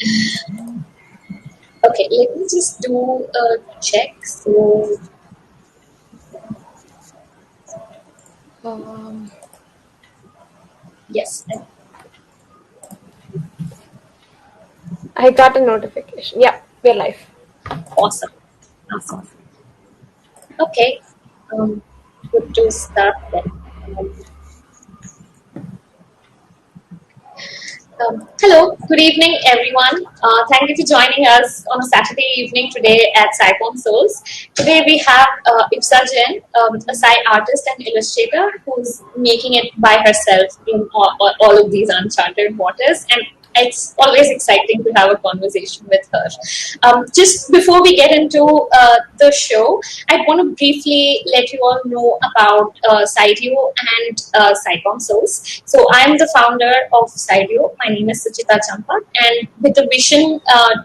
Okay, let me just do a check. So, yes, I got a notification. Yeah, we're live. awesome. Okay, good to start then. Hello, good evening, everyone. Thank you for joining us on a Saturday evening today at SciComm Souls. Today we have Ipsa Jain, a sci-artist and illustrator who's making it by herself in all of these uncharted waters. And it's always exciting to have a conversation with her. Just before we get into the show, I want to briefly let you all know about SciRio and SciComm Souls. So I'm the founder of SciRio. My name is Suchita Champa, and with a vision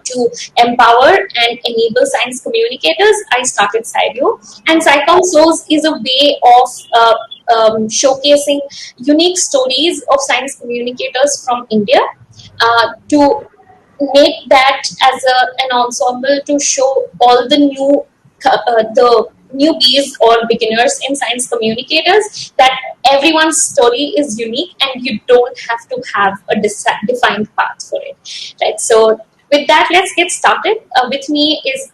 to empower and enable science communicators, I started SciRio. And SciComm Souls is a way of showcasing unique stories of science communicators from India to make that as an ensemble to show all the newbies or beginners in science communicators that everyone's story is unique and you don't have to have a defined path for it, right? So with that, let's get started. With me is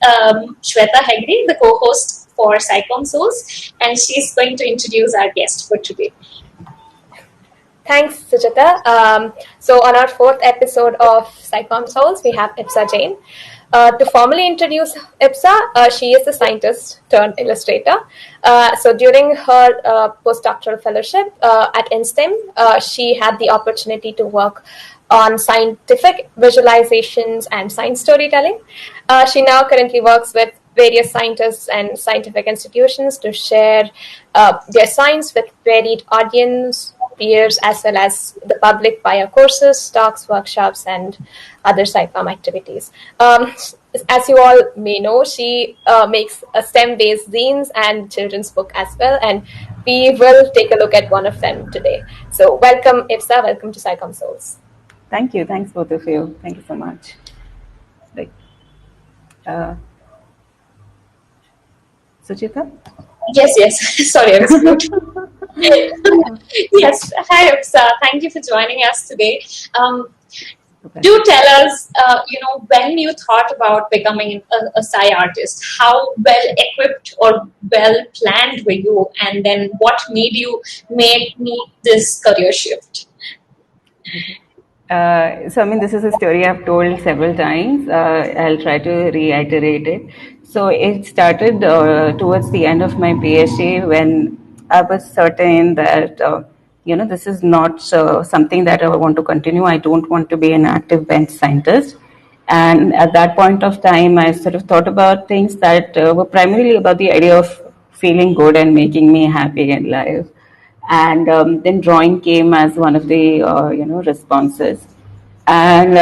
Shweta Hegde, the co-host for SciComm Souls, and she's going to introduce our guest for today. Thanks, Sujata. So on our fourth episode of SciComm Souls, we have Ipsa Jain. To formally introduce Ipsa, she is a scientist turned illustrator. So during her postdoctoral fellowship at INSTEM, she had the opportunity to work on scientific visualizations and science storytelling. She now currently works with various scientists and scientific institutions to share their science with varied audience, peers, as well as the public via courses, talks, workshops, and other SciComm activities. As you all may know, she makes a STEM-based zines and children's book as well, and we will take a look at one of them today. So welcome, Ipsa. Welcome to SciComm Souls. Thank you. Thanks, both of you. Thank you so much. Right. Suchita? Yes. Sorry, I was mute. Yes. Hi, Ipsa. Thank you for joining us today. Do tell us, when you thought about becoming a sci-artist, how well equipped or well planned were you, and then what made you make this career shift? This is a story I've told several times. I'll try to reiterate it. So it started towards the end of my PhD when I was certain that, this is not something that I want to continue. I don't want to be an active bench scientist. And at that point of time, I sort of thought about things that were primarily about the idea of feeling good and making me happy in life. And then drawing came as one of the responses. And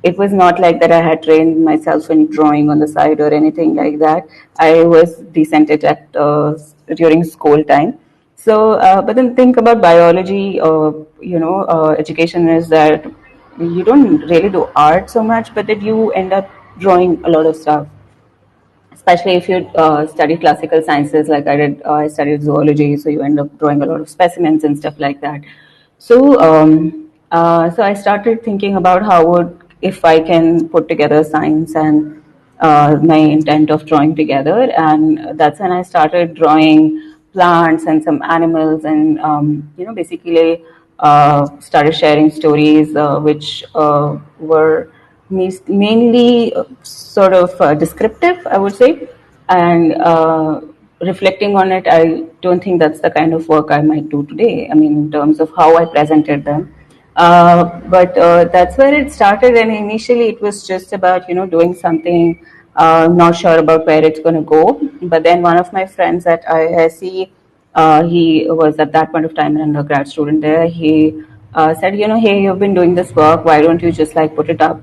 it was not like that I had trained myself in drawing on the side or anything like that. I was decent at during school time. So, but then think about biology, education is that you don't really do art so much, but that you end up drawing a lot of stuff. Especially if you study classical sciences, like I did, I studied zoology, so you end up drawing a lot of specimens and stuff like that. So, so I started thinking about how would, if I can put together science and my intent of drawing together, and that's when I started drawing plants and some animals, and basically started sharing stories which were mainly sort of descriptive, I would say, and reflecting on it, I don't think that's the kind of work I might do today. I mean, in terms of how I presented them. But that's where it started, and initially it was just about doing something. Not sure about where it's going to go. But then one of my friends at IISc, he was at that point of time an undergrad student there. He said, hey, you've been doing this work. Why don't you just like put it up,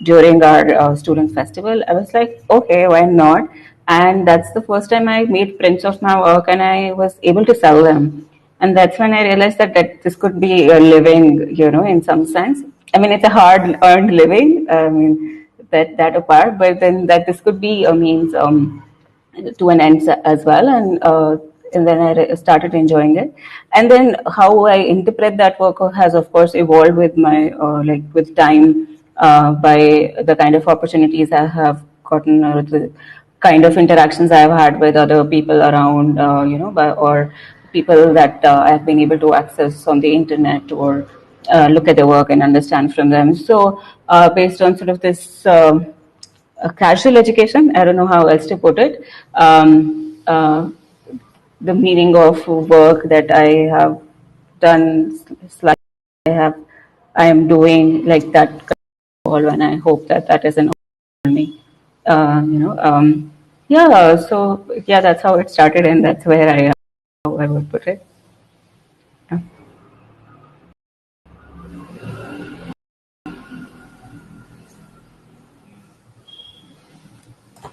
during our student festival? I was like, okay, why not? And that's the first time I made prints of my work, and I was able to sell them. And that's when I realized that this could be a living, in some sense. I mean, it's a hard earned living. I mean, that apart, but then that this could be a means to an end as well, and then I started enjoying it. And then how I interpret that work has, of course, evolved with my like with time, by the kind of opportunities I have gotten, or the kind of interactions I've had with other people around, or people that I've been able to access on the internet, or look at their work and understand from them. So, based on sort of this a casual education, I don't know how else to put it, the meaning of work that I have done, I have, I am doing like that, and I hope that that is an me. Yeah. So yeah, that's how it started, and that's where how I would put it. Yeah.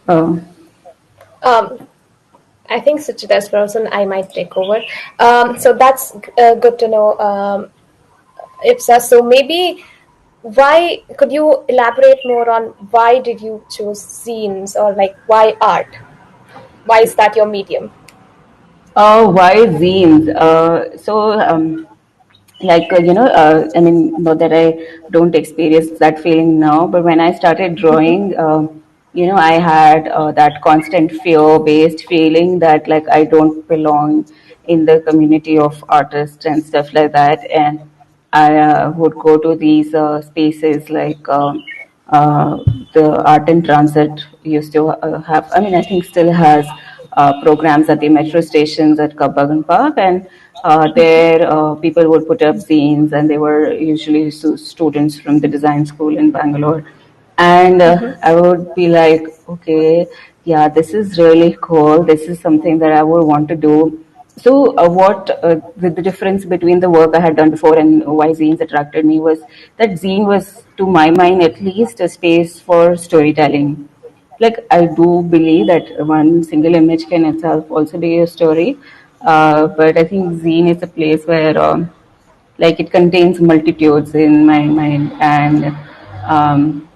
Oh. Um, I think Suchita's frozen. I might take over. So that's good to know, Ipsa. So maybe why could you elaborate more on why did you choose zines, or like why art? Why is that your medium? Why zines? Like I mean, not that I don't experience that feeling now, but when I started drawing, I had that constant fear-based feeling that like I don't belong in the community of artists and stuff like that, and I would go to these spaces like uh, the Art in Transit used to have. I mean, I think still has programs at the metro stations at Kabbagan Park, and there people would put up zines, and they were usually students from the design school in Bangalore. And I would be like, okay, yeah, this is really cool. This is something that I would want to do. So, what the difference between the work I had done before and why zines attracted me was that zine was, to my mind at least, a space for storytelling. Like, I do believe that one single image can itself also be a story, but I think zine is a place where like it contains multitudes in my mind, um,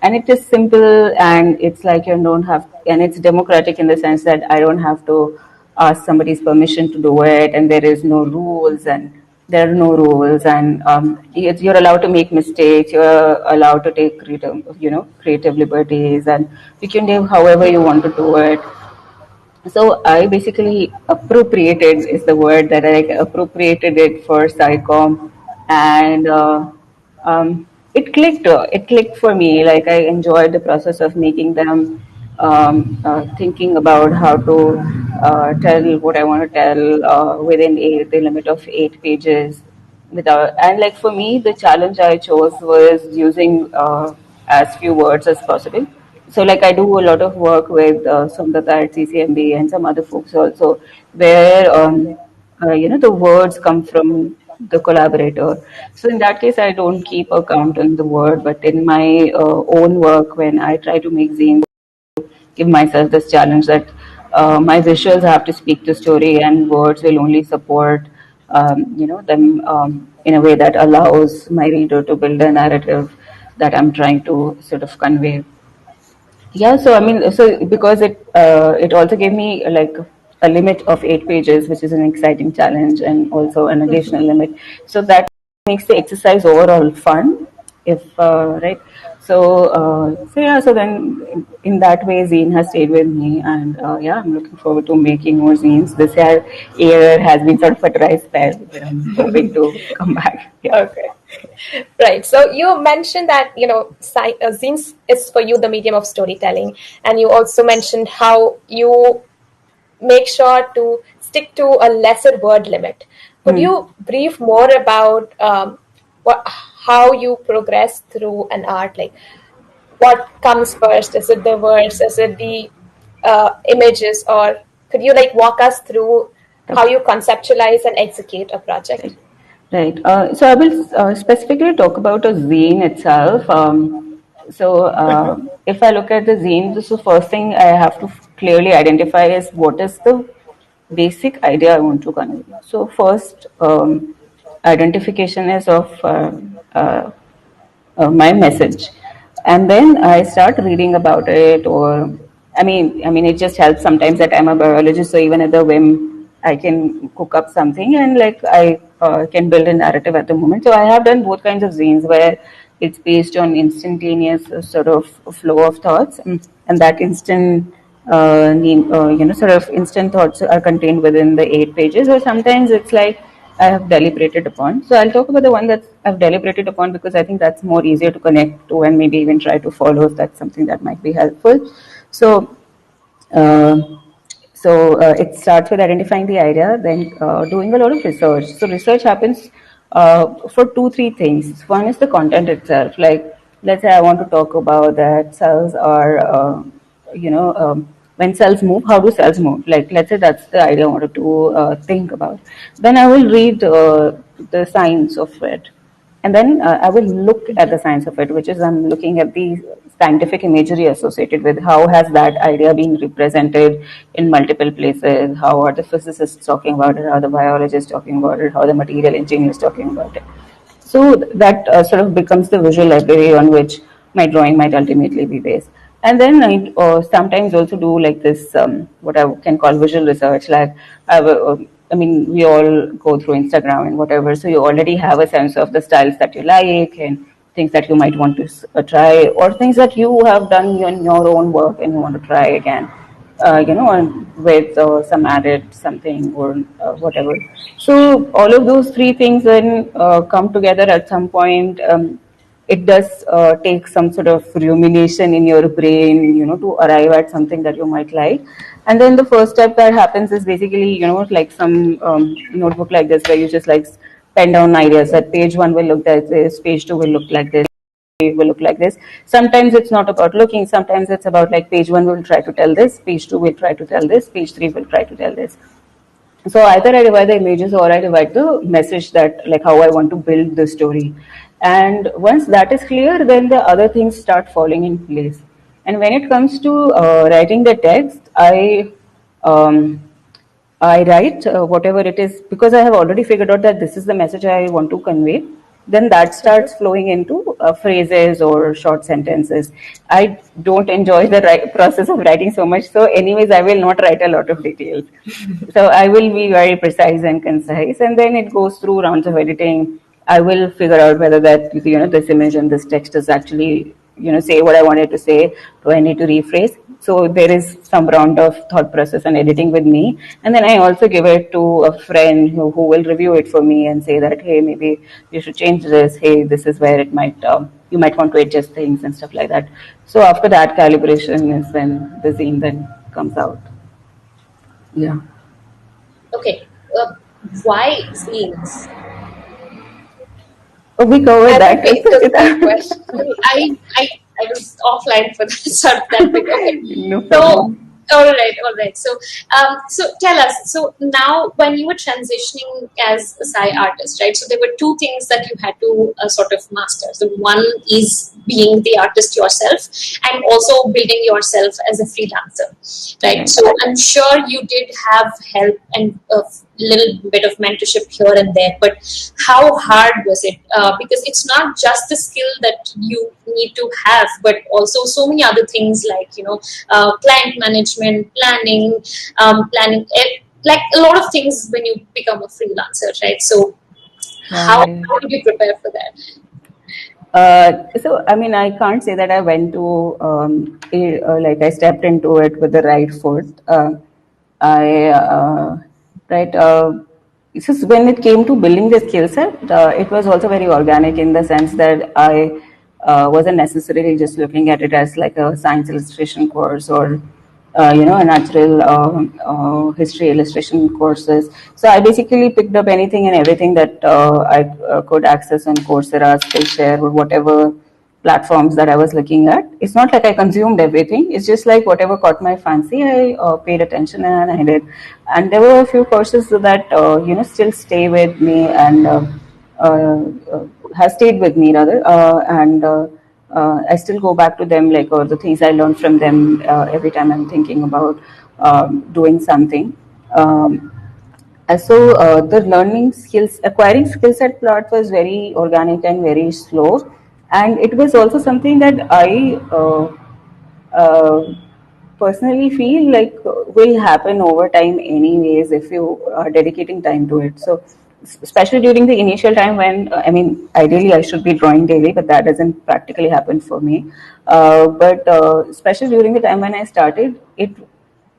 and it is simple, and it's like you don't have, and it's democratic in the sense that I don't have to ask somebody's permission to do it, and there is no rules, and there are no rules, and you're allowed to make mistakes, you're allowed to take creative liberties, and you can do however you want to do it. So I basically appropriated is the word that I appropriated it for SciComm, and it clicked. It clicked for me. Like I enjoyed the process of making them, thinking about how to tell what I want to tell within the limit of 8 pages. Without, and like for me, the challenge I chose was using as few words as possible. So like I do a lot of work with Sundata at CCMB and some other folks also, where the words come from the collaborator. So in that case, I don't keep a count on the word, but in my own work, when I try to make zines, give myself this challenge that my visuals have to speak the story, and words will only support them in a way that allows my reader to build a narrative that I'm trying to sort of convey. Yeah, so I mean, so because it also gave me like a limit of 8 pages, which is an exciting challenge, and also an additional limit. So that makes the exercise overall fun, if right. So yeah, so then in that way, zine has stayed with me, and yeah, I'm looking forward to making more zines. This year has been sort of a dry spell, but I'm hoping to come back. Yeah. Okay. Right. So you mentioned that, zines is for you the medium of storytelling. And you also mentioned how you make sure to stick to a lesser word limit. Could Hmm. you brief more about how you progress through an art? Like, what comes first? Is it the words? Is it the images? Or could you like walk us through how you conceptualize and execute a project? Right. Right. So I will specifically talk about a zine itself. If I look at the zine, this is the first thing I have to clearly identify is what is the basic idea I want to convey. So first, identification is of my message, and then I start reading about it. Or it just helps sometimes that I'm a biologist, so even at the whim, I can cook up something, and like I can build a narrative at the moment. So I have done both kinds of zines where it's based on instantaneous sort of flow of thoughts, and that sort of instant thoughts are contained within the 8 pages, or sometimes it's like I have deliberated upon. So I'll talk about the one that I've deliberated upon because I think that's more easier to connect to and maybe even try to follow if that's something that might be helpful. So uh, it starts with identifying the idea, then doing a lot of research. So research happens for two, three things. One is the content itself. Like, let's say I want to talk about that cells are, when cells move, how do cells move? Like, let's say that's the idea I wanted to think about. Then I will read the science of it, and then I will look at the science of it, which is I'm looking at the scientific imagery associated with how has that idea been represented in multiple places, how are the physicists talking about it, how the biologists talking about it, how the material engineers talking about it. So that sort of becomes the visual library on which my drawing might ultimately be based. And then I sometimes also do like this, what I can call visual research. Like, we all go through Instagram and whatever, so you already have a sense of the styles that you like and things that you might want to try, or things that you have done in your own work and you want to try again, with some added something or whatever. So all of those three things then come together at some point. It does take some sort of rumination in your brain, to arrive at something that you might like. And then the first step that happens is basically, like some notebook like this where you just like pen down ideas that page one will look like this, page two will look like this, will look like this. Sometimes it's not about looking, sometimes it's about like page one will try to tell this, page two will try to tell this, page three will try to tell this. So either I divide the images or I divide the message, that like how I want to build the story. And once that is clear, then the other things start falling in place. And when it comes to writing the text, um, I write whatever it is, because I have already figured out that this is the message I want to convey. Then that starts flowing into phrases or short sentences. I don't enjoy the process of writing so much, so anyways, I will not write a lot of details. So I will be very precise and concise, and then it goes through rounds of editing. I will figure out whether that this image and this text is actually say what I wanted to say. Do I need to rephrase? So there is some round of thought process and editing with me, and then I also give it to a friend who will review it for me and say that, hey, maybe you should change this. Hey, this is where it might you might want to adjust things and stuff like that. So after that calibration is when the zine then comes out. Yeah. Okay. Why zines? Oh, we covered I that. think we took that question. I was offline for that, sort of that bit. Okay. No So, problem. all right. So tell us. So now, when you were transitioning as a sci-artist, right? So there were two things that you had to sort of master. So one is being the artist yourself, and also building yourself as a freelancer, right? Right. So I'm sure you did have help and a little bit of mentorship here and there, but how hard was it? Because it's not just the skill that you need to have, but also so many other things like client management, like a lot of things when you become a freelancer, right? So Right. how did you prepare for that? I can't say that I went to like I stepped into it with the right foot. I right. It's just when it came to building the skill set, it was also very organic in the sense that I wasn't necessarily just looking at it as like a science illustration course or a natural history illustration courses. So I basically picked up anything and everything that I could access on Coursera, Skillshare, or whatever platforms that I was looking at. It's not like I consumed everything. It's just like whatever caught my fancy, I paid attention and I did. And there were a few courses that still stay with me and uh, have stayed with me rather, and I still go back to them, like, or the things I learned from them every time I'm thinking about doing something. The learning skills, acquiring skill set part was very organic and very slow. And it was also something that I uh, personally feel like will happen over time anyways if you are dedicating time to it. So especially during the initial time when I mean ideally I should be drawing daily, but that doesn't practically happen for me. But especially during the time when I started it,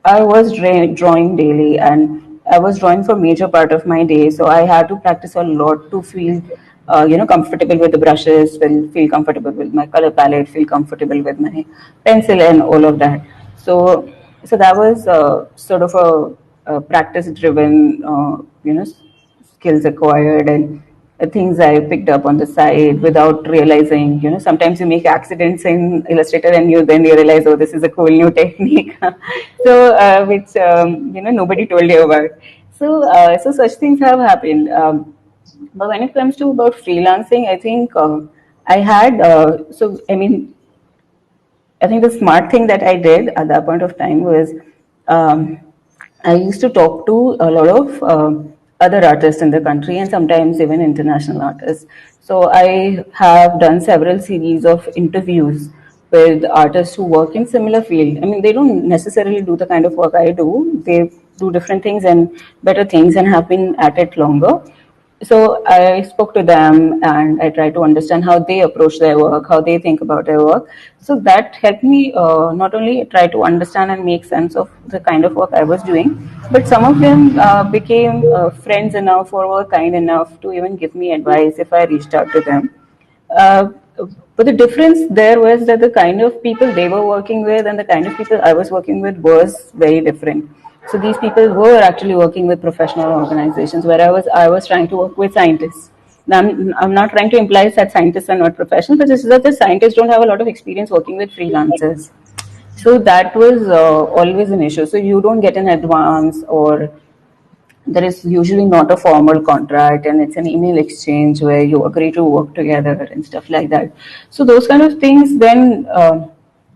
I was drawing daily, and I was drawing for major part of my day. So I had to practice a lot to feel, comfortable with the brushes, feel comfortable with my color palette, feel comfortable with my pencil, and all of that. So that was sort of a practice-driven, skills acquired and things I picked up on the side without realizing. Sometimes you make accidents in Illustrator and you realize, oh, this is a cool new technique. So which nobody told you about. So such things have happened. But when it comes to about freelancing, I think I had so I mean I think the smart thing that I did at that point of time was um, I used to talk to a lot of other artists in the country and sometimes even international artists. So I have done several series of interviews with artists who work in similar field. I mean, they don't necessarily do the kind of work I do. They do different things and better things and have been at it longer. So I spoke to them and I tried to understand how they approach their work, how they think about their work. So that helped me not only try to understand and make sense of the kind of work I was doing, but some of them became friends enough or were kind enough to even give me advice if I reached out to them. Uh, but the difference there was that the kind of people they were working with and the kind of people I was working with was very different. So these people were actually working with professional organizations, where I was trying to work with scientists. Now, I'm not trying to imply that scientists are not professional, but it's just that the scientists don't have a lot of experience working with freelancers. So that was always an issue. So you don't get an advance, or there is usually not a formal contract, and it's an email exchange where you agree to work together and stuff like that. So those kind of things then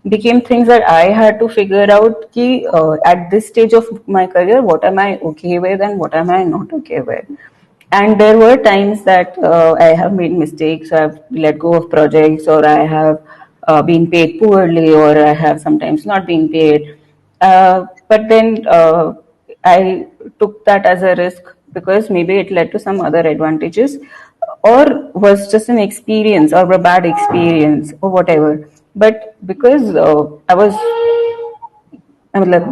became things that I had to figure out ki, at this stage of my career, what am I okay with and what am I not okay with. And there were times that I have made mistakes. I've let go of projects, or I have been paid poorly, or I have sometimes not been paid. But then I took that as a risk because maybe it led to some other advantages, or was just an experience or a bad experience or whatever. But because I was I mean, like,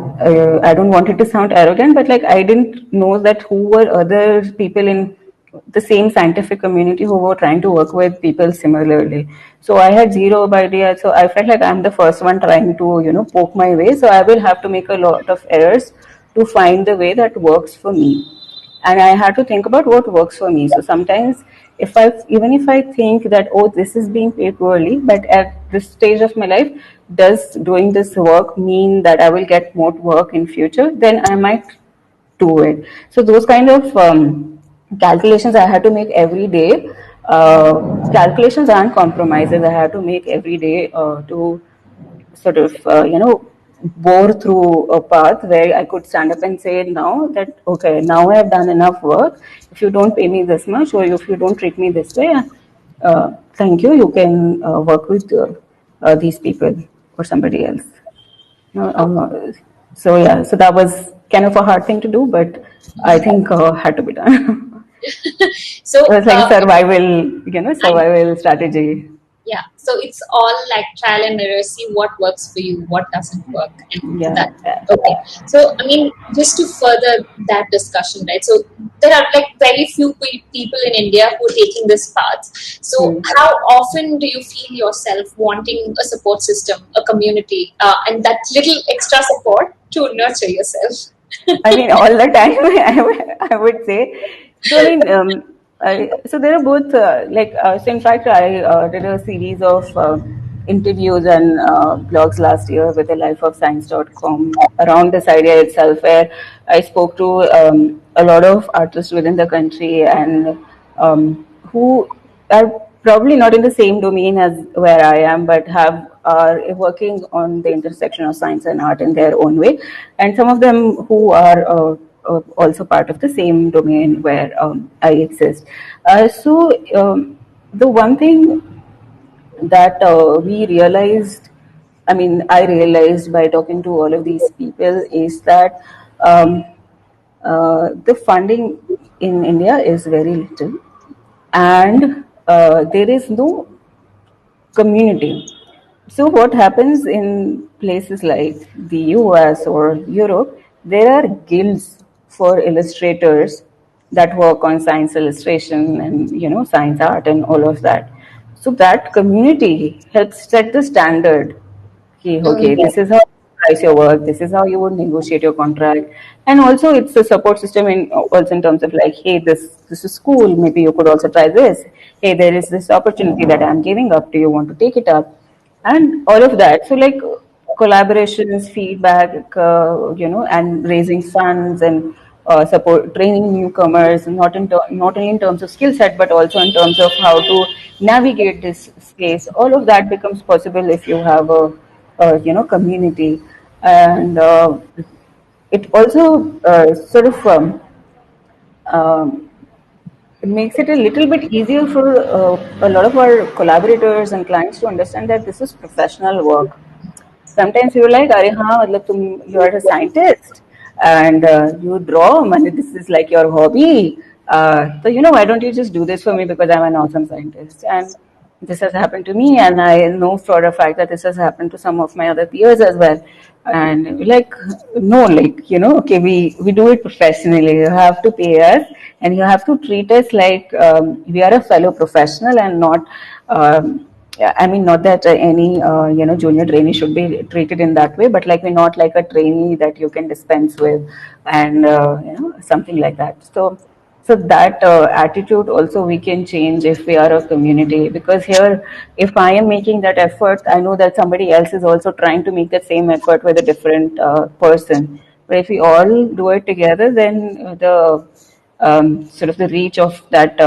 I don't want it to sound arrogant, but like I didn't know that who were other people in the same scientific community who were trying to work with people similarly. So I had zero idea. So I felt like I'm the first one trying to, poke my way. So I will have to make a lot of errors to find the way that works for me, and I had to think about what works for me. So sometimes, even if I think that, oh, this is being paid poorly, but at this stage of my life, does doing this work mean that I will get more work in future? Then I might do it. So those kind of calculations I had to make every day. Calculations and compromises I had to make every day to sort of, bore through a path where I could stand up and say now that, okay, now I have done enough work. If you don't pay me this much, or if you don't treat me this way, thank you. You can work with these people or somebody else. So yeah, so that was kind of a hard thing to do, but I think had to be done. So, It was like survival, survival strategy. yeah, so it's all like trial and error, see what works for you, what doesn't work, and Yeah. that. Okay, so I mean, just to further that discussion, right? So there are like very few people in India who are taking this path. So how often do you feel yourself wanting a support system, a community, and that little extra support to nurture yourself? I mean, all the time, I would say. So, I mean, so there are both, so in fact, I did a series of interviews and blogs last year with the lifeofscience.com around this idea itself, where I spoke to a lot of artists within the country and who are probably not in the same domain as where I am, but are working on the intersection of science and art in their own way, and some of them who are also part of the same domain where I exist. So the one thing that we realized, I mean, I realized by talking to all of these people is that the funding in India is very little, and there is no community. So what happens in places like the US or Europe, there are guilds for illustrators that work on science illustration and science art and all of that. So that community helps set the standard. Okay, Mm. this is how you price your work, this is how you would negotiate your contract. And also it's a support system in also in terms of like, hey, this is cool, maybe you could also try this. Hey, there is this opportunity that I'm giving up, do you want to take it up? And all of that. So like collaborations, feedback, and raising funds and support training newcomers, not only in terms of skill set but also in terms of how to navigate this space. All of that becomes possible if you have a community, and it also um, it makes it a little bit easier for a lot of our collaborators and clients to understand that this is professional work. Sometimes you're like, अरे हाँ मतलब तुम you are a scientist and you draw, and this is like your hobby. So why don't you just do this for me because I'm an awesome scientist? And this has happened to me, and I know for a fact that this has happened to some of my other peers as well. And like, no, like okay, we do it professionally. You have to pay us, and you have to treat us like we are a fellow professional and not. Yeah, I mean, not that any junior trainee should be treated in that way, but like we're not like a trainee that you can dispense with, and something like that. So that attitude also we can change if we are a community, because here, if I am making that effort, I know that somebody else is also trying to make that same effort with a different person. But if we all do it together, then the sort of the reach of that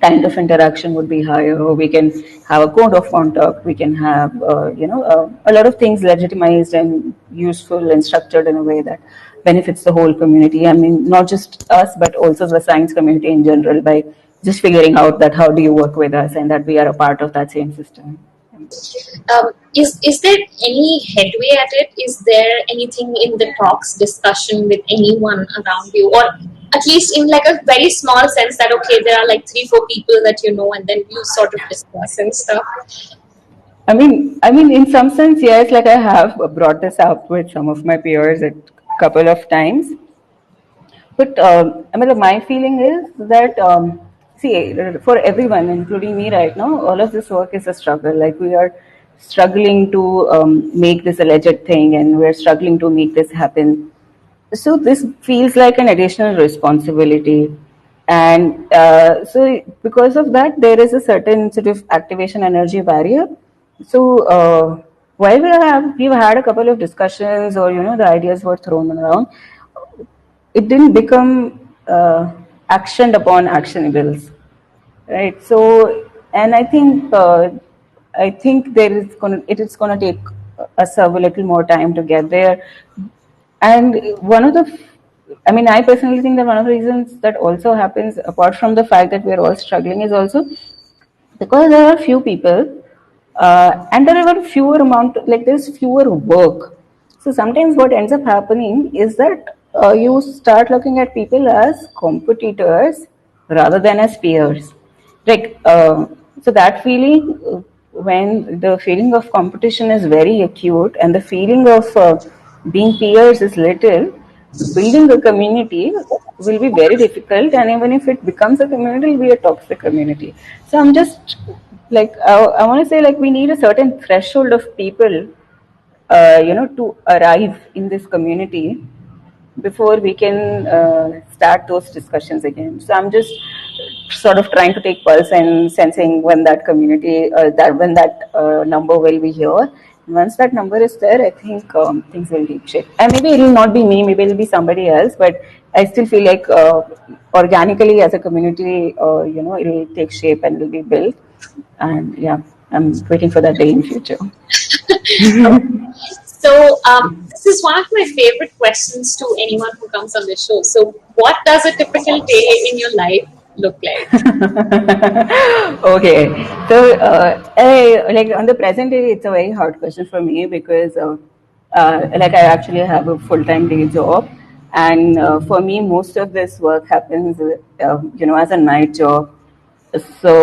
kind of interaction would be higher. We can have a code of conduct. We can have, a lot of things legitimized and useful and structured in a way that benefits the whole community. I mean, not just us, but also the science community in general, by just figuring out that how do you work with us and that we are a part of that same system. Is there any headway at it? Is there anything in the talks discussion with anyone around you, or at least in like a very small sense that okay, there are like 3-4 people that you know, and then you sort of discuss and stuff. I mean, in some sense, yes. Like I have brought this up with some of my peers a couple of times. But I mean, my feeling is that see, for everyone, including me right now, all of this work is a struggle. Like we are struggling to make this a legit thing, and we're struggling to make this happen. So this feels like an additional responsibility, and so because of that, there is a certain sort of activation energy barrier. So while we've had a couple of discussions, or the ideas were thrown around, it didn't become actioned upon actionables, right? So, and I think it is gonna take us a little more time to get there. And I mean, I personally think that one of the reasons that also happens, apart from the fact that we're all struggling, is also because there are few people, and there are fewer amount, like there's fewer work. So sometimes what ends up happening is that you start looking at people as competitors rather than as peers. Like so that feeling, when the feeling of competition is very acute and the feeling of being peers is little, building a community will be very difficult, and even if it becomes a community, it will be a toxic community. So I'm just like, I want to say, like, we need a certain threshold of people to arrive in this community before we can start those discussions again. So I'm just sort of trying to take pulse and sensing when that community, that when that number will be here. And once that number is there, I think things will take shape. And maybe it will not be me, maybe it will be somebody else, but I still feel like organically as a community, it will take shape and will be built. And yeah, I'm waiting for that day in future. So this is one of my favorite questions to anyone who comes on the show. So what does a typical day in your life look like? Okay, so like on the present day, it's a very hard question for me because like I actually have a full-time day job, and for me, most of this work happens, as a night job. So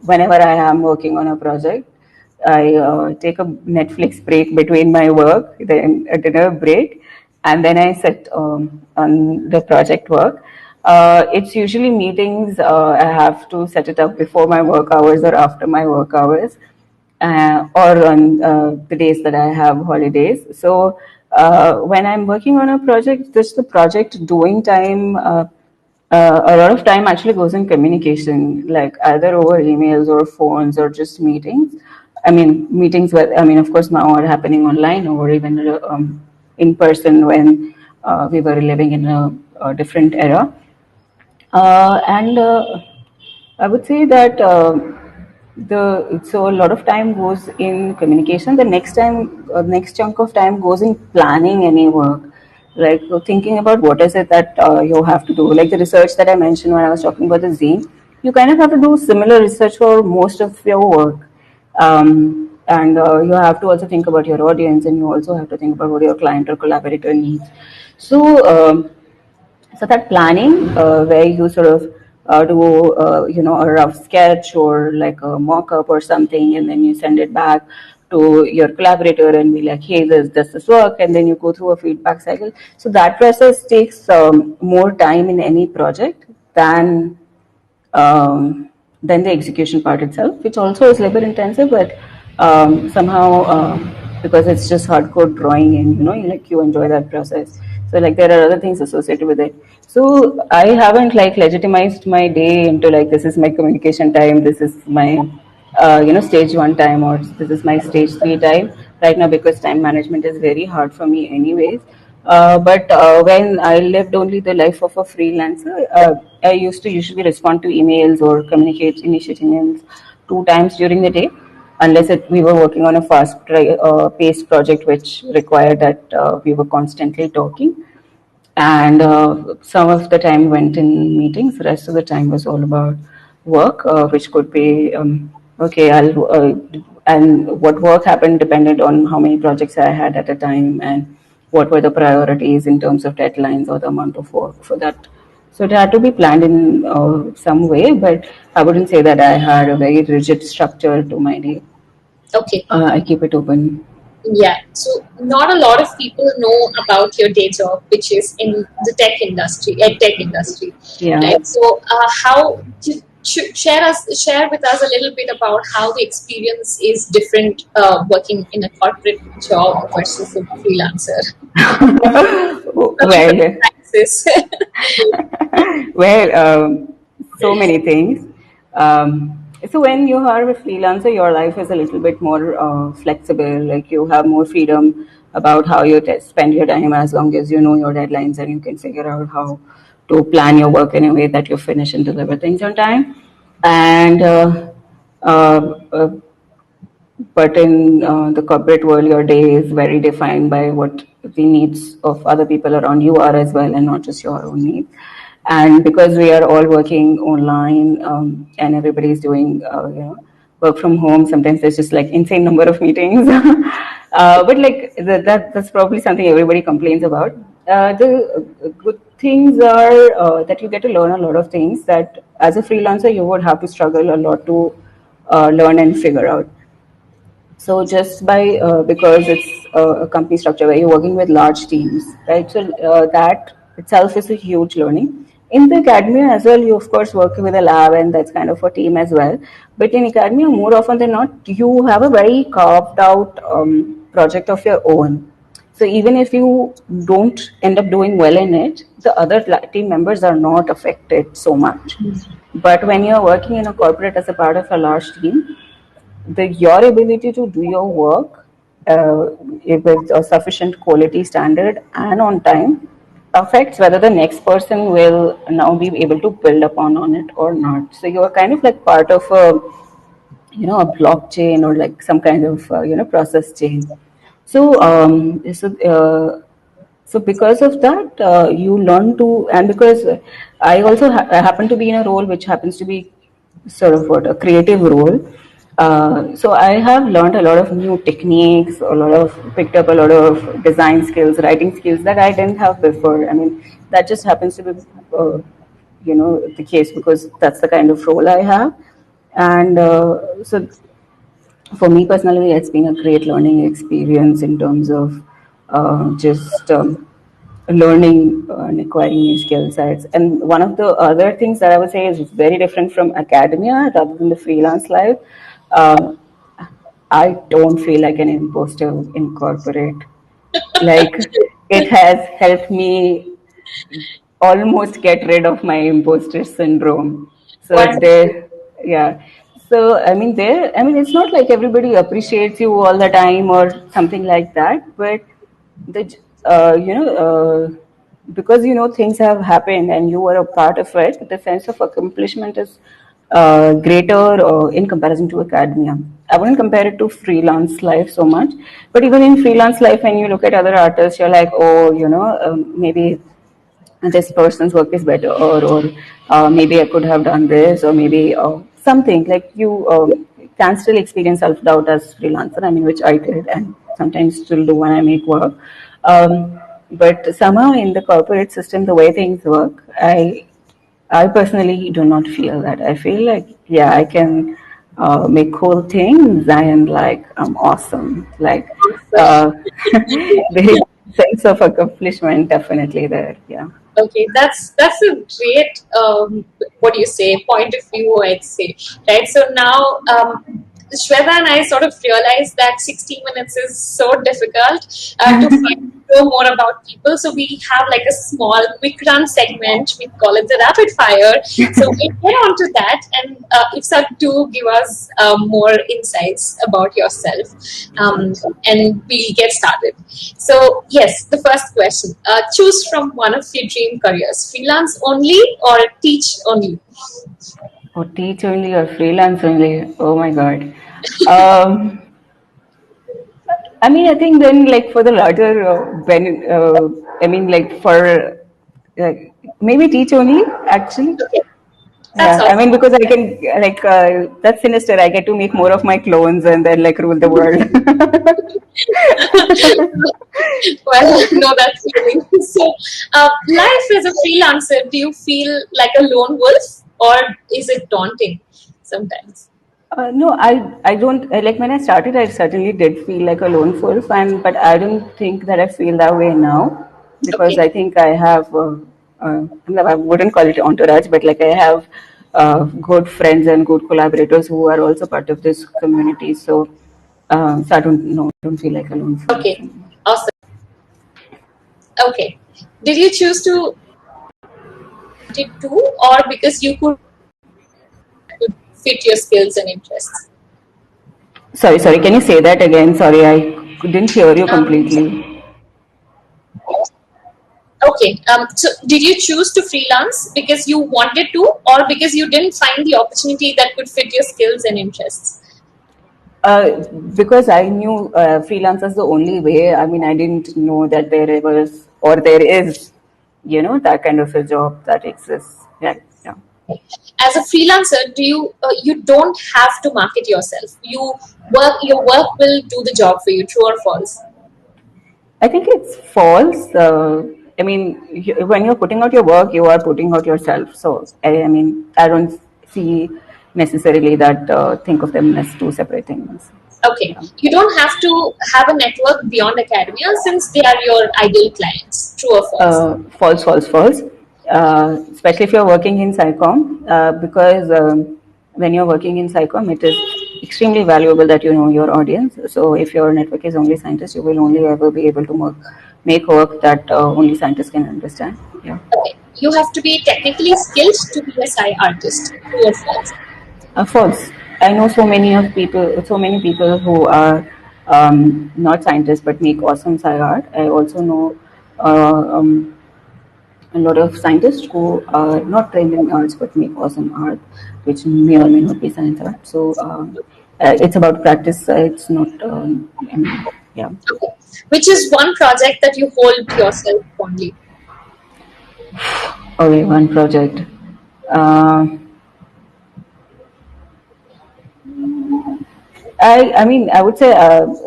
whenever I am working on a project, I take a Netflix break between my work, then a dinner break, and then I sit on the project work. It's usually meetings. I have to set it up before my work hours or after my work hours, or on the days that I have holidays. So when I'm working on a project, just the project doing time. A lot of time actually goes in communication, like either over emails or phones or just meetings. I mean, meetings where, I mean, of course, now are happening online or even in person when we were living in a different era. And I would say that so a lot of time goes in communication. The next chunk of time goes in planning any work, like thinking about what is it that you have to do. Like the research that I mentioned when I was talking about the zine, you kind of have to do similar research for most of your work. And you have to also think about your audience, and you also have to think about what your client or collaborator needs. So so that planning, where you sort of do a rough sketch or like a mock-up or something, and then you send it back to your collaborator and be like, hey, does this work? And then you go through a feedback cycle. So that process takes more time in any project than than the execution part itself, which also is labor intensive, but somehow because it's just hardcore drawing and you enjoy that process. So like there are other things associated with it. So I haven't like legitimized my day into like this is my communication time, this is my stage one time, or this is my stage three time right now, because time management is very hard for me anyways. But when I lived only the life of a freelancer, I used to usually respond to emails or communicate initiating emails 2 times during the day, unless we were working on a paced project which required that we were constantly talking. And some of the time went in meetings. The rest of the time was all about work, which could be okay. And what work happened depended on how many projects I had at a time and what were the priorities in terms of deadlines or the amount of work for that. So it had to be planned in some way, but I wouldn't say that I had a very rigid structure to my day. Okay. I keep it open. Yeah, so not a lot of people know about your day job, which is in the tech industry, tech industry. Yeah. Right. So, how share with us a little bit about how the experience is different working in a corporate job versus a freelancer. Well, Practices. well, so many things. So when you are a freelancer, your life is a little bit more flexible. Like you have more freedom about how you spend your time, as long as you know your deadlines and you can figure out how to plan your work in a way that you finish and deliver things on time. And uh, uh, but in the corporate world, your day is very defined by what the needs of other people around you are as well, and not just your own needs. And because we are all working online, and everybody's doing work from home, sometimes there's just like insane number of meetings. But like that's probably something everybody complains about. The good things are that you get to learn a lot of things that as a freelancer you would have to struggle a lot to learn and figure out. So just by because it's a company structure where you're working with large teams, right? So that itself is a huge learning. In the academia as well, you of course work with a lab, and that's kind of a team as well. But in academia, more often than not, you have a very carved out project of your own. So even if you don't end up doing well in it, the other team members are not affected so much. But when you're working in a corporate as a part of a large team, your ability to do your work with a sufficient quality standard and on time affects whether the next person will now be able to build upon on it or not. So you are kind of like part of a blockchain or like some kind of process chain. So so because of that, you learn to, and because I also happen to be in a role which happens to be sort of what a creative role. So I have learned a lot of new techniques, a lot of picked up a lot of design skills, writing skills that I didn't have before. I mean, that just happens to be, the case because that's the kind of role I have. And so for me personally, it's been a great learning experience in terms of just learning and acquiring new skill sets. And one of the other things that I would say is very different from academia rather than the freelance life. Um, I don't feel like an imposter in corporate. Like it has helped me almost get rid of my imposter syndrome. So Wonderful. there, yeah. So I mean, it's not like everybody appreciates you all the time or something like that. But the, because things have happened and you were a part of it, the sense of accomplishment is greater in comparison to academia. I wouldn't compare it to freelance life so much, but even in freelance life, when you look at other artists, you're like, oh, maybe this person's work is better, or maybe I could have done this, or maybe something like you can still experience self doubt as freelancer. I mean, which I did, and sometimes still do when I make work. But somehow in the corporate system, the way things work, I personally do not feel that. I feel like, yeah, I can make cool things and like I'm awesome. Like uh, there is a sense of accomplishment definitely there. Yeah. Okay, that's a great what do you say point of view, I'd say, right? So now Shweta and I sort of realized that 60 minutes is so difficult to find know more about people. So we have like a small quick run segment. We call it the rapid fire. So we get onto that, and Ipsa, do give us more insights about yourself, and we get started. So yes, the first question: choose from one of your dream careers: freelance only or teach only. Or teach only or freelance only. Oh my God. Um, I mean, I think then like for the larger, I mean, like for maybe teach only actually. Okay, that's Yeah, I awesome. mean, because I can, like, that's sinister. I get to make more of my clones and then, like, rule the world. Well, I know that feeling. So, life as a freelancer, do you feel like a lone wolf, or is it daunting sometimes? No, I don't, like, when I started, I certainly did feel like a lone wolf, but I don't think that I feel that way now because Okay, I think I have, I wouldn't call it entourage, but like, I have good friends and good collaborators who are also part of this community. So I don't know, I don't feel like a lone wolf okay, anymore. awesome. Okay, did you choose to did to, or because you could fit your skills and interests? Sorry, can you say that again? Sorry, I didn't hear you Um, completely. okay, so did you choose to freelance because you wanted to, or because you didn't find the opportunity that could fit your skills and interests? Because I knew freelance is the only way. I mean, I didn't know that there was or there is, that kind of a job that exists. Yeah, yeah. As a freelancer, you don't have to market yourself. Your work will do the job for you. True or false? I think it's false. I mean, when you're putting out your work, you are putting out yourself. So, I mean, I don't see necessarily that think of them as two separate things. Okay, Yeah. you don't have to have a network beyond academia since they are your ideal clients. True or false? False. Especially if you're working in SciComm, because when you're working in SciComm, it is extremely valuable that you know your audience. So if your network is only scientists, you will only ever be able to make work that only scientists can understand. Yeah. Okay, you have to be technically skilled to be a sci artist. True or false? False. I know so many people who are not scientists but make awesome sci art. I also know a lot of scientists who are not trained in arts but make awesome art, which may or may not be science art. So it's about practice. It's not. I mean, yeah. Which is one project that you hold yourself fondly? Okay, one project. Uh, I mean, I would say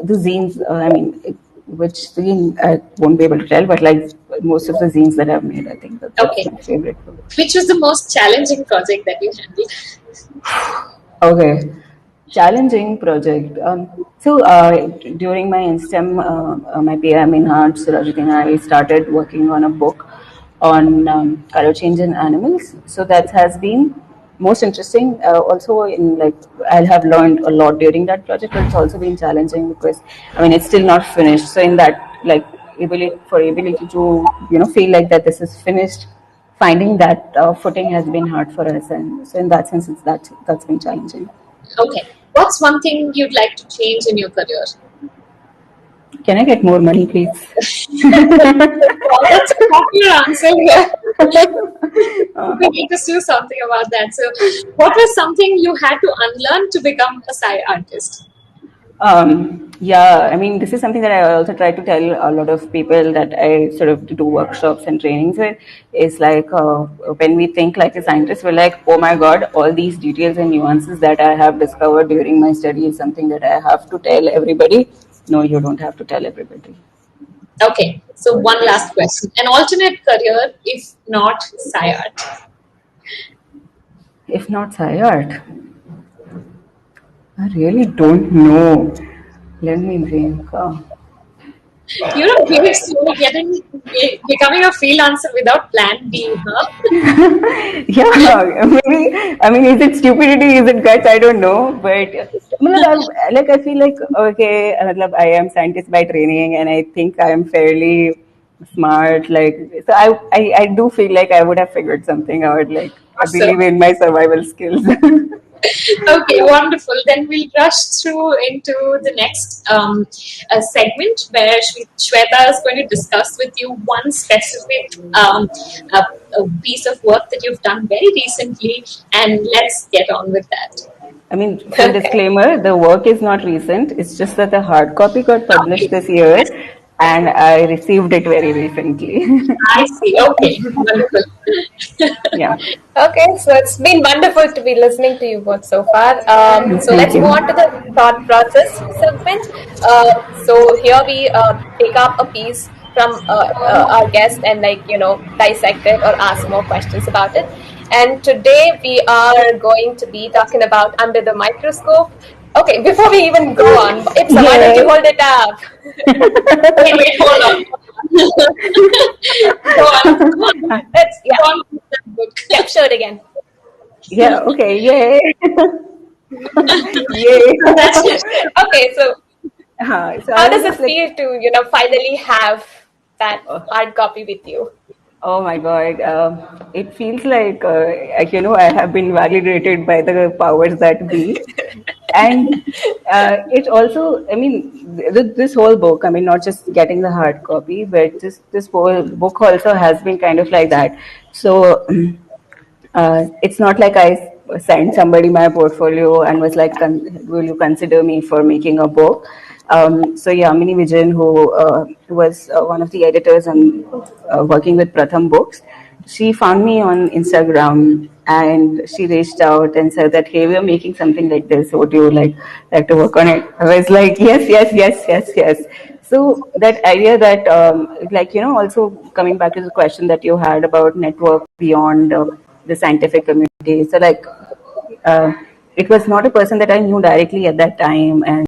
the zines. Which zine I won't be able to tell, but like most of the zines that I've made, I think that's Okay. my favorite. Which was the most challenging project that you handled? Okay, challenging project. During my STEM, my PM in arts, Rajat, I started working on a book on color change in animals. So that has been most interesting. Also, in like I'll have learned a lot during that project, but it's also been challenging because I mean it's still not finished. So in that like ability to feel like that this is finished, finding that footing has been hard for us, and so in that sense, that's been challenging. Okay. What's one thing you'd like to change in your career? Can I get more money, please? Well, that's a popular answer here. We need to do something about that. So, what was something you had to unlearn to become a sci artist? Yeah, I mean, this is something that I also try to tell a lot of people that I sort of do workshops and trainings with. Is like when we think like a scientist, we're like, oh my God, all these details and nuances that I have discovered during my study is something that I have to tell everybody. No, you don't have to tell everybody. Okay. So, one last question. An alternate career, if not sci art. If not SciArt, I really don't know. Let me think. You're a brave soul becoming a freelancer without plan B, huh? Yeah, maybe. I mean, is it stupidity? Is it guts? I don't know. But I feel like okay, I am scientist by training, and I think I am fairly smart. Like, so I do feel like I would have figured something out. Like, I Awesome. believe in my survival skills. Okay, wonderful. Then we'll rush through into the next segment where Shweta is going to discuss with you one specific a, a piece of work that you've done very recently, and let's get on with that. I mean, full Okay. disclaimer, the work is not recent. It's just that the hard copy got published Okay, this year and I received it very recently. I see. Okay, wonderful. Yeah. Okay, so it's been wonderful to be listening to you both so far. So Thank let's move on to you. the thought process segment. So here we take up a piece from our guest and dissect it or ask more questions about it. And today we are going to be talking about under the microscope. Okay, before we even go on, Ipsa, why don't you Yay. hold it up? Wait, hold on. Go on, go on, Let's go on with the book. yeah, show it again. Yeah, okay, yay. Yay. That's it. Okay, so So how I was does it just like, feel to, finally have that hard copy with you? oh my God, it feels like, I have been validated by the powers that be. And it also, I mean, this whole book, I mean, not just getting the hard copy, but this whole book also has been kind of like that. So it's not like I sent somebody my portfolio and was like, "Will you consider me for making a book?" So yeah, Mini Vijayan, who was one of the editors and working with Pratham Books, she found me on Instagram and she reached out and said that, "Hey, we are making something like this. Would you like to work on it?" I was like, "Yes, yes, yes, yes, yes." So that idea that, also coming back to the question that you had about network beyond the scientific community. So uh, it was not a person that I knew directly at that time, and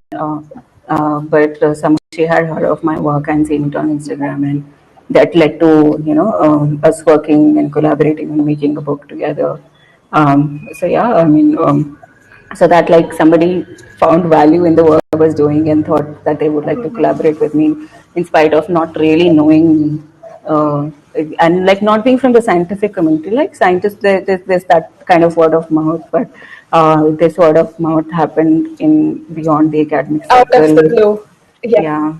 but some she had heard of my work and seen it on Instagram, and that led to us working and collaborating and making a book together. So yeah, I mean. So that like somebody found value in the work I was doing and thought that they would like to collaborate with me in spite of not really knowing me and like not being from the scientific community. Like scientists, there's that kind of word of mouth, but this word of mouth happened in beyond the academic Out of the circle. blue. Yeah, Yeah,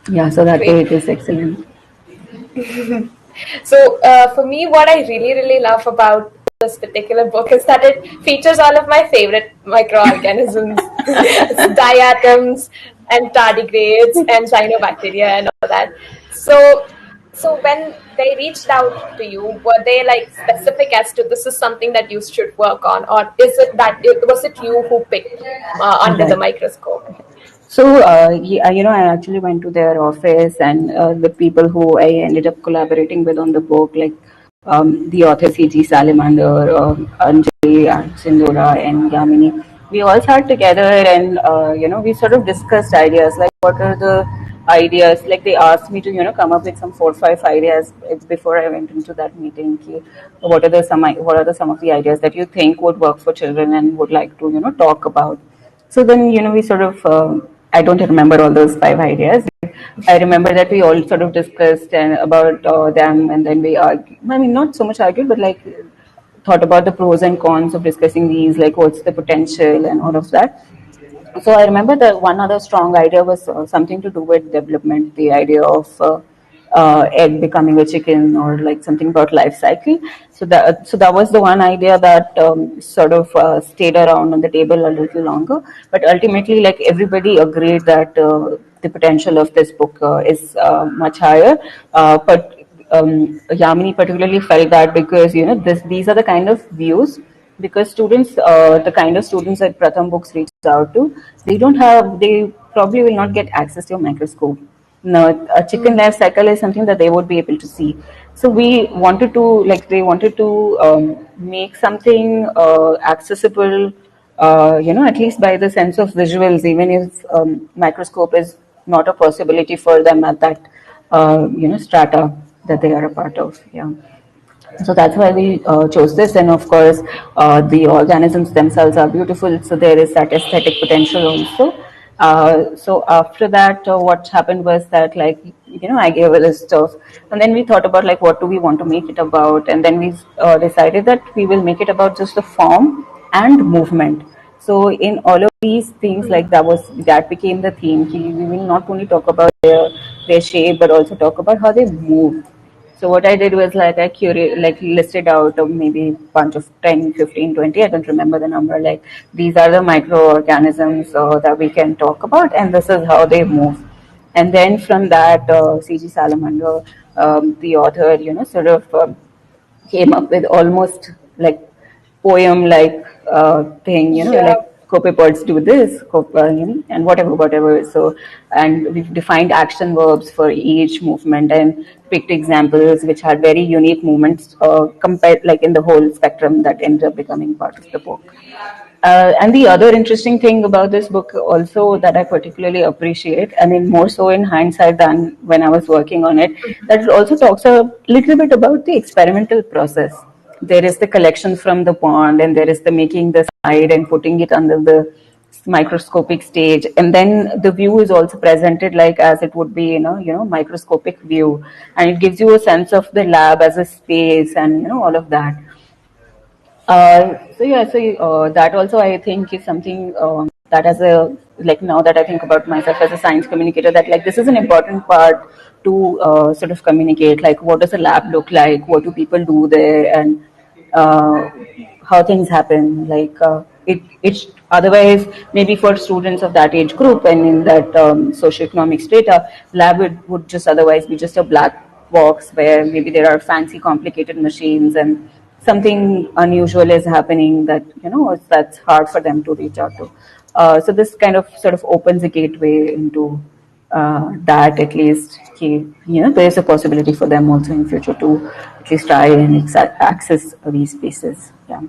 yeah. So that way great. it is excellent. So for me, what I really, really love about this particular book is that it features all of my favorite microorganisms, it's diatoms and tardigrades and cyanobacteria and all that. So So when they reached out to you, were they like specific as to this is something that you should work on, or is it that was it you who picked under the Right. microscope? So, yeah, I actually went to their office, and the people who I ended up collaborating with on the book, like the author C.G. Salamander, Anjali, Sindora, and Yamini, we all sat together and, we sort of discussed ideas, like what are the ideas, like they asked me to, come up with some 4 or 5 ideas before I went into that meeting. What are the some of the ideas that you think would work for children and would like to, talk about. So then, we sort of, I don't remember all those 5 ideas. I remember that we all sort of discussed about them, and then we argued. I mean, not so much argued, but like thought about the pros and cons of discussing these, like what's the potential and all of that. So I remember that one other strong idea was something to do with development, the idea of egg becoming a chicken, or like something about life cycle. So that was the one idea that sort of stayed around on the table a little longer. But ultimately, like everybody agreed that the potential of this book is much higher. But Yamini particularly felt that because these are the kind of views, because students, the kind of students that Pratham Books reaches out to, they probably will not get access to a microscope. No, a chicken life cycle is something that they would be able to see. So they wanted to make something accessible, at least by the sense of visuals, even if microscope is not a possibility for them at that, strata that they are a part of. Yeah. So that's why we chose this, and of course, the organisms themselves are beautiful. So there is that aesthetic potential also. So after that, what happened was that, like, I gave a list of, and then we thought about like what do we want to make it about, and then we decided that we will make it about just the form and movement. So in all of these things, like that became the theme. We will not only talk about their shape, but also talk about how they move. So what I did was like like listed out maybe bunch of 10, 15, 20. I don't remember the number. Like these are the microorganisms that we can talk about, and this is how they move. And then from that, C.G. Salamander, the author, sort of came up with almost like poem like thing, Yeah. like copepods do this, and whatever. So, and we've defined action verbs for each movement and picked examples which had very unique movements compared, like in the whole spectrum that ended up becoming part of the book. And the other interesting thing about this book also that I particularly appreciate, I mean, more so in hindsight than when I was working on it, that it also talks a little bit about the experimental process. There is the collection from the pond, and there is the making the slide and putting it under the microscopic stage, and then the view is also presented like as it would be microscopic view, and it gives you a sense of the lab as a space, and all of that. So that also I think is something that as a, like, now that I think about myself as a science communicator, that like this is an important part to sort of communicate. Like, what does a lab look like? What do people do there? And uh, how things happen. Like it's otherwise maybe for students of that age group and in that socioeconomic strata, lab would just otherwise be just a black box where maybe there are fancy, complicated machines and something unusual is happening that that's hard for them to reach out to. So this kind of sort of opens a gateway into that, at least. There is a possibility for them also in future to at least try and access these spaces. Yeah.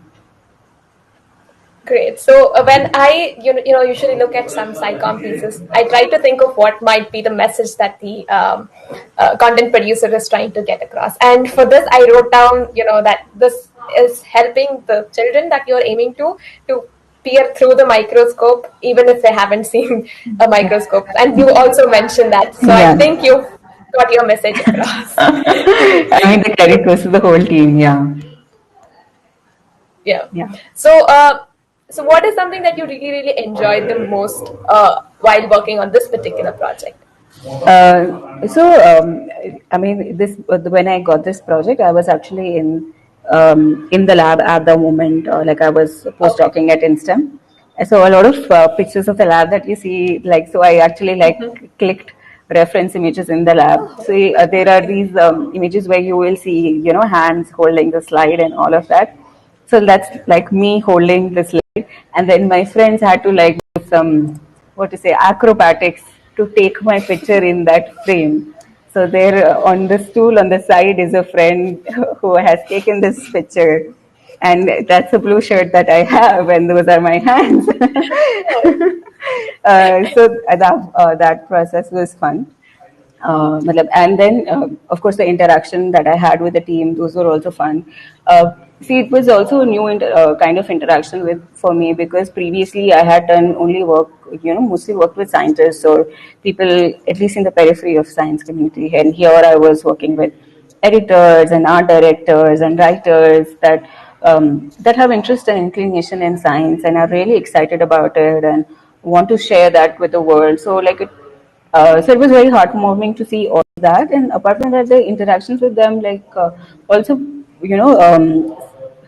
Great. So when I usually look at some SciComm pieces, I try to think of what might be the message that the content producer is trying to get across. And for this, I wrote down that this is helping the children that you're aiming to peer through the microscope, even if they haven't seen a microscope. And you also mentioned that, so I Yeah. think you got your message across. I mean, the credit goes to the whole team. Yeah. Yeah. Yeah. So what is something that you really enjoyed the most while working on this particular project? I mean, this when I got this project, I was actually in the lab at the moment. Like I was Okay. postdocing at INSTEM, so a lot of pictures of the lab that you see, like, so I actually like clicked reference images in the lab. So there are these images where you will see, hands holding the slide and all of that. So that's like me holding the slide, and then my friends had to like do some, what to say, acrobatics to take my picture in that frame. So there on the stool on the side is a friend who has taken this picture, and that's a blue shirt that I have, and those are my hands. That process was fun. And then, of course, the interaction that I had with the team, those were also fun. See, it was also a new kind of interaction for me, because previously I had done only work, mostly worked with scientists or people, at least in the periphery of science community. And here I was working with editors and art directors and writers that have interest and inclination in science and are really excited about it and want to share that with the world. So it was very heartwarming to see all that. And apart from that, the interactions with them, also,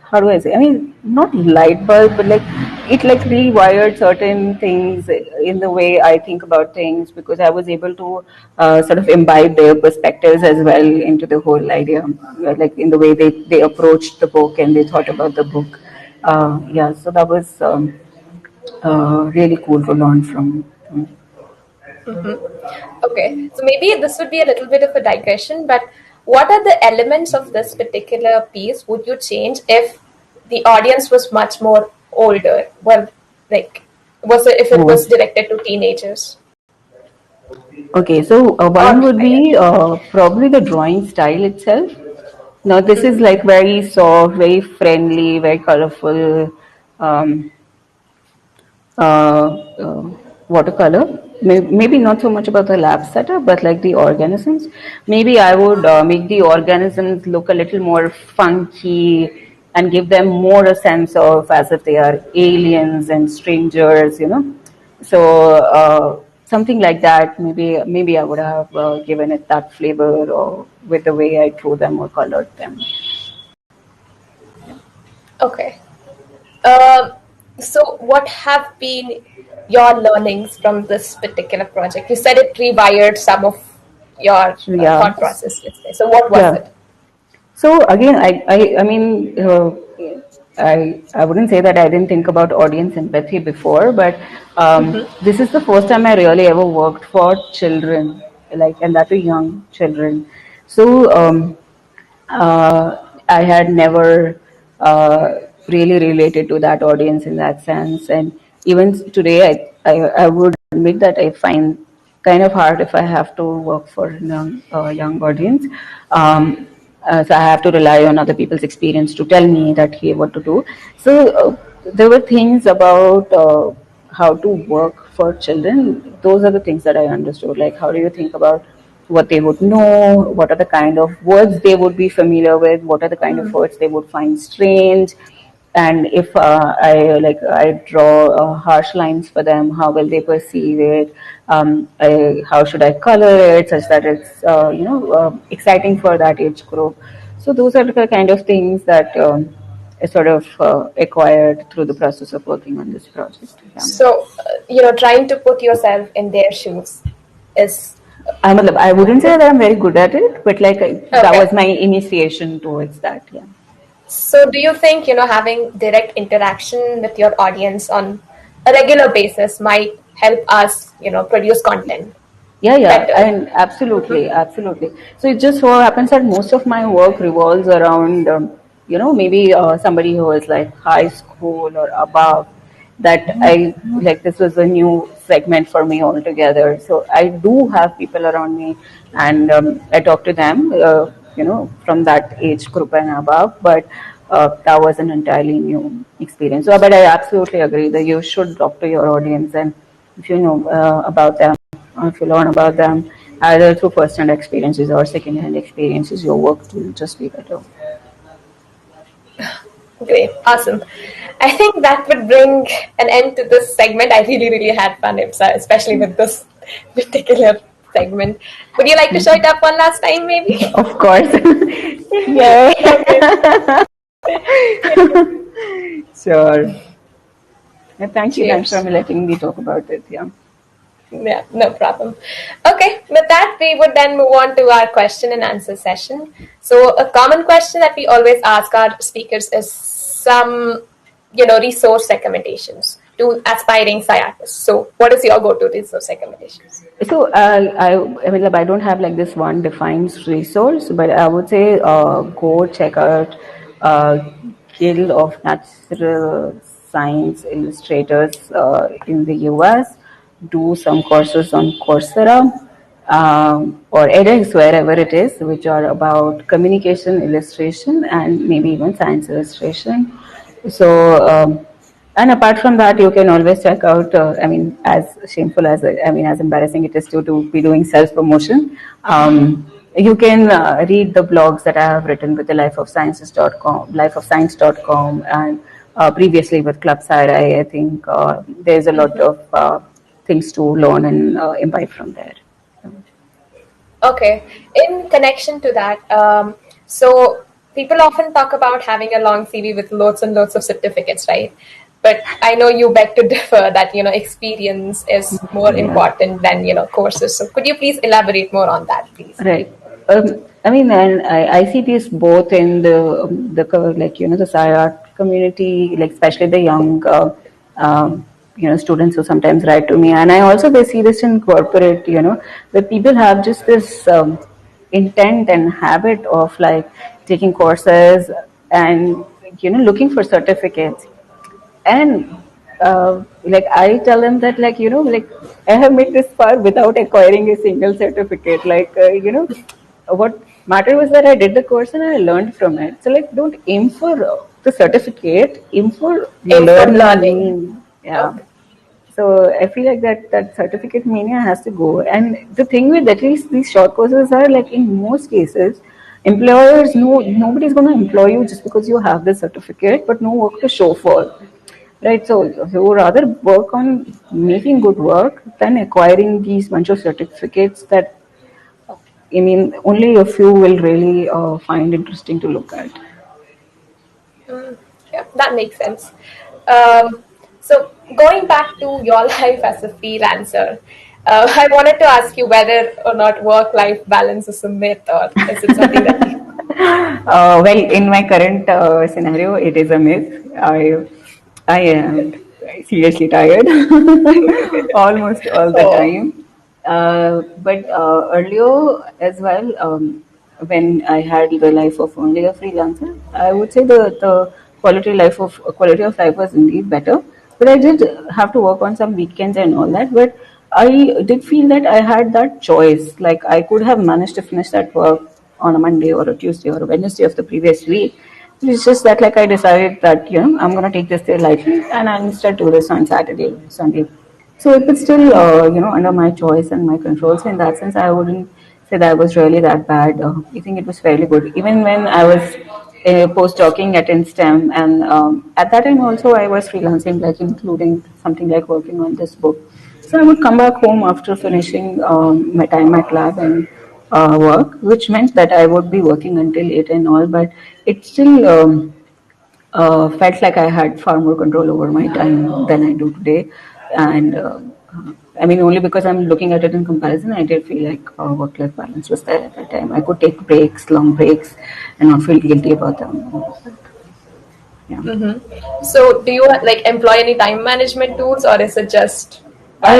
how do I say? I mean, not light bulb, but like it like rewired certain things in the way I think about things, because I was able to sort of imbibe their perspectives as well into the whole idea, like in the way they approached the book and they thought about the book. Yeah, so that was really cool to learn from. Okay, so maybe this would be a little bit of a digression, but what are the elements of this particular piece would you change if the audience was much more older? Well, like, was it if it was directed to teenagers? Okay, so Or one would higher? be probably the drawing style itself. Now, this is like very soft, very friendly, very colorful. Um, uh, uh, Watercolor. Maybe not so much about the lab setup, but like the organisms. Maybe I would make the organisms look a little more funky and give them more a sense of as if they are aliens and strangers. So something like that. Maybe I would have given it that flavor, or with the way I drew them or colored them. Okay. So, what have been your learnings from this particular project? You said it rewired some of your Yeah, thought process, let's say. So, what was yeah. it? So again, I mean, I wouldn't say that I didn't think about audience empathy before, but this is the first time I really ever worked for children, like, and that too young children. So I had never really related to that audience in that sense. And even today, I would admit that I find kind of hard if I have to work for a young audience. So I have to rely on other people's experience to tell me that here what to do. So there were things about how to work for children. Those are the things that I understood. Like, how do you think about what they would know, what are the kind of words they would be familiar with, what are the kind of words they would find strange, and if I draw harsh lines for them, how will they perceive it? How should I color it such that it's exciting for that age group? So those are the kind of things that I sort of acquired through the process of working on this project. Yeah. So, trying to put yourself in their shoes is I wouldn't say that I'm very good at it, but like that okay. was my initiation towards that. Yeah. So, do you think, having direct interaction with your audience on a regular basis might help us, produce content Yeah, better? and absolutely, absolutely. So it just so happens that most of my work revolves around, maybe somebody who is like high school or above. That I like. This was a new segment for me altogether. So I do have people around me, and I talk to them, from that age group and above. But that was an entirely new experience. So, but I absolutely agree that you should talk to your audience, and if you know about them, if you learn about them either through first-hand experiences or second-hand experiences, your work will just be better. Great, awesome. I think that would bring an end to this segment. I really, really had fun, Ipsa, especially with this particular segment. Would you like to show it up one last time, maybe? Of course. Yay. Okay. Sure. Yeah, thank you. Thanks for Cheers. letting me talk about it. Yeah. Yeah, no problem. Okay, with that, we would then move on to our question and answer session. So, a common question that we always ask our speakers is some, resource recommendations to aspiring scientists. So, what is your go-to resource recommendations? So I mean, like, I don't have like this one defined resource, but I would say go check out uh, Guild of Natural Science Illustrators in the US. Do some courses on Coursera or edX, wherever it is, which are about communication illustration and maybe even science illustration. So, and apart from that, you can always check out. I mean, as shameful as I mean, as embarrassing it is to be doing self promotion. You can read the blogs that I have written with the lifeofsciences.com, lifeofscience.com, and previously with Club SciRio. I think there's a lot of things to learn and imbibe from there. Okay, in connection to that, so people often talk about having a long CV with loads and loads of certificates, right? But I know you beg to differ that, experience is more Yeah. important than, courses. So could you please elaborate more on that, please? Right. I mean, and I see this both in like the SciArt community, like especially the young students who sometimes write to me, and I also they see this in corporate, where people have just this intent and habit of like taking courses and looking for certificates. And like I tell them that like I have made this far without acquiring a single certificate. Like what mattered was that I did the course and I learned from it. So like don't aim for the certificate, aim for Aim for learning. learning. Yeah. Okay. So I feel like that certificate mania has to go. And the thing with at least these short courses are like in most cases, employers know nobody's going to employ you just because you have the certificate, but no work to show for. Right, so you rather work on making good work than acquiring these bunch of certificates that I mean only a few will really find interesting to look at. Yeah, that makes sense. So going back to your life as a freelancer, I wanted to ask you whether or not work-life balance is a myth or is it something that you... Well, in my current scenario, it is a myth. I am seriously tired almost all the Oh, time. But earlier as well, when I had the life of only a freelancer, I would say the quality of life was indeed better. But I did have to work on some weekends and all that. But I did feel that I had that choice. Like I could have managed to finish that work on a Monday or a Tuesday or a Wednesday of the previous week. It's just that like I decided that I'm gonna take this day lightly and I'll instead do this on Saturday, Sunday. So it was still under my choice and my control. So in that sense, I wouldn't say that was really that bad. I think it was fairly good. Even when I was postdocing at InSTEM, and at that time also I was freelancing, like including something like working on this book. So I would come back home after finishing my time at lab and work, which meant that I would be working until 8 and all, but it still felt like I had far more control over my time than I do today. And I mean, only because I'm looking at it in comparison, I did feel like work-life balance was there at that time. I could take breaks, long breaks, and not feel guilty about them. Yeah. so do you like employ any time management tools or is it just by...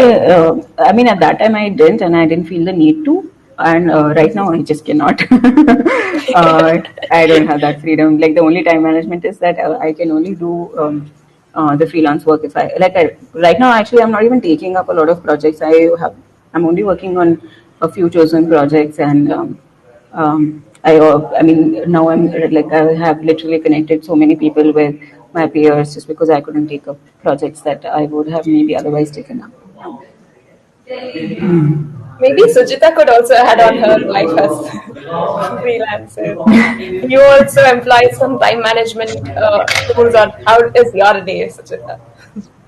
I mean, at that time I didn't, and I didn't feel the need to. And right now I just cannot. I don't have that freedom. Like the only time management is that I can only do the freelance work if I like. Right now, actually, I'm not even taking up a lot of projects. I'm only working on a few chosen projects, and I mean, now I'm like I have literally connected so many people with my peers just because I couldn't take up projects that I would have maybe otherwise taken up. Maybe Sujita could also add on her life as freelancer. Do you also employ some time management tools or how is your day, Sujita?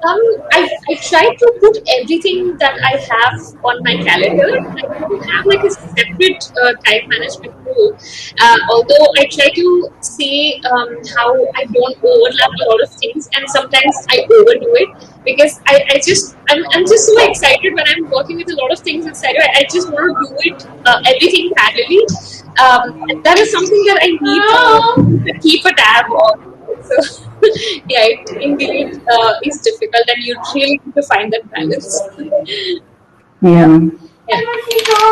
Um, I try to put everything that I have on my calendar. I don't have like a separate time management tool. Although I try to see how I don't overlap a lot of things, and sometimes I overdo it because I'm just so excited when I'm working with a lot of things inside. I just want to do it everything parallelly. And that is something that I need to keep a tab on. So yeah, it indeed is difficult, and you really need to find that balance. Yeah. Yeah.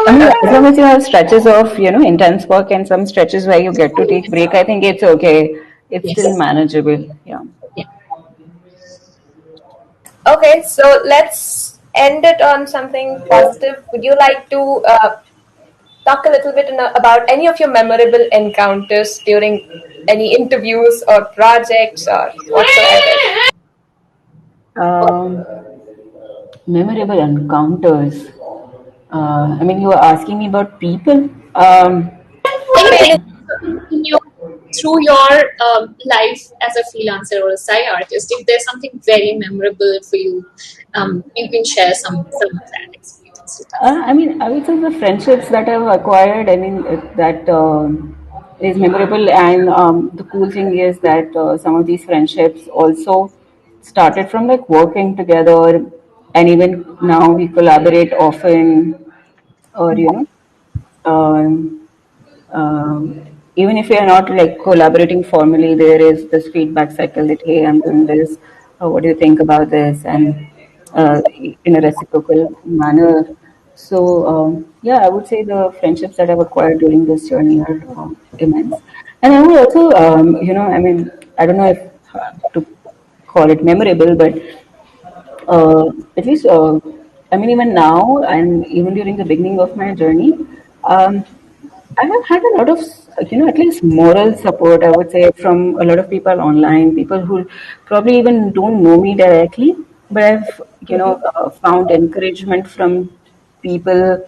I mean, as long as you have stretches of, intense work and some stretches where you get to take break, I think it's okay. It's still Yes. manageable. Yeah. Yeah. Okay, so let's end it on something positive. Would you like to talk a little bit about any of your memorable encounters during any interviews or projects or whatsoever? Um, Memorable encounters. I mean, you were asking me about people. Anything in your through your life as a freelancer or a sci artist, if there's something very memorable for you, you can share some of that experience with us. I mean, I would say the friendships that I've acquired, I mean, that is memorable. And the cool thing is that some of these friendships also started from like working together, and even now we collaborate often, or, um, even if we are not like collaborating formally, there is this feedback cycle that, hey, I'm doing this, what do you think about this, and in a reciprocal manner. So yeah, I would say the friendships that I've acquired during this journey are immense. And I would also, I mean, I don't know if to call it memorable, but at least, I mean, even now and even during the beginning of my journey, um, I have had a lot of, at least moral support, I would say, from a lot of people online, people who probably even don't know me directly, but I've, found encouragement from people,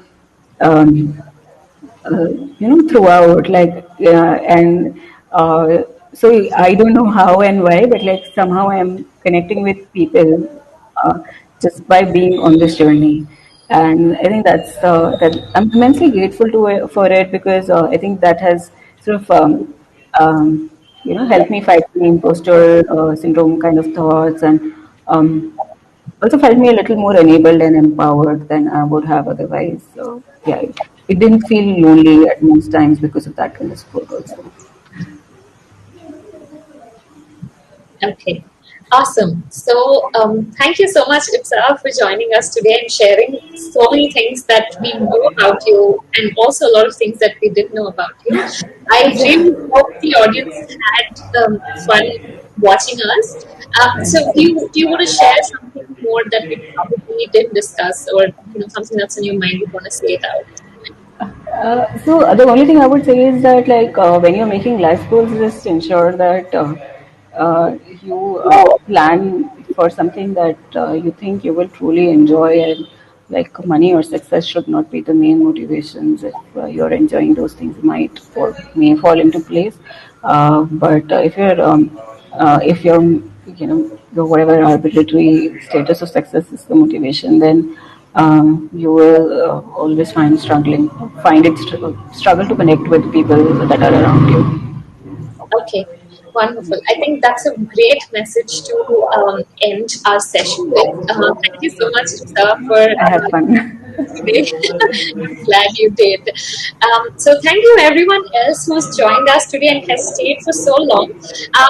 um, throughout, like, yeah, and so I don't know how and why, but like somehow I'm connecting with people uh, just by being on this journey. And I think that I'm immensely grateful to it, for it, because I think that has sort of helped me fight the imposter syndrome kind of thoughts, and also felt me a little more enabled and empowered than I would have otherwise. So yeah, it didn't feel lonely at most times because of that kind of support also. Okay, awesome. So, thank you so much, Ipsa, for joining us today and sharing so many things that we know about you and also a lot of things that we didn't know about you. I really hope the audience had fun watching us. So, do you want to share something more that we probably didn't discuss, or something that's in your mind you want to say it out? So the only thing I would say is that like when you're making life goals, just ensure that you plan for something that you think you will truly enjoy, and like money or success should not be the main motivations. If you're enjoying those things, might or may fall into place. But if you're your whatever arbitrary status of success is the motivation, then you will always find it struggle to connect with people that are around you. Okay, wonderful. I think that's a great message to end our session with. Thank you so much, Ipsa, for I had fun. today. I'm glad you did. So thank you everyone else who's joined us today and has stayed for so long.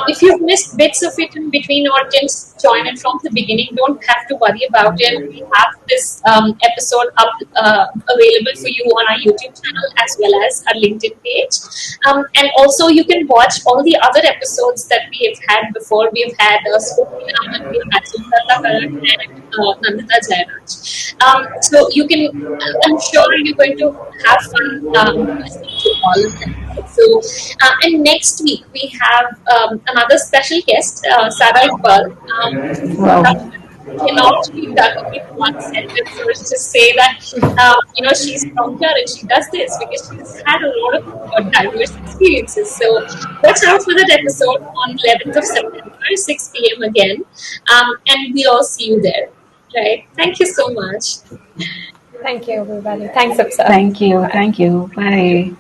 If you've missed bits of it in between or didn't join it from the beginning, don't have to worry about it. We have this episode up available for you on our YouTube channel as well as our LinkedIn page. And also you can watch all the other episodes that we have had before. We've had Spooky Raman, we've had Sundata Karan and Nandita Jairaj. So you can, I'm sure you're going to have fun listening to all of them. So, and next week we have another special guest, Sarah Iqbal. Wow. cannot be done in one sentence or just say that, she's from here and she does this, because she's had a lot of diverse experiences. So watch out for that episode on 11th of September, 6 p.m. again. And we'll all see you there. Right. Thank you so much. Thank you, everybody. Thanks, Ipsa. Thank you. Thank you. Bye.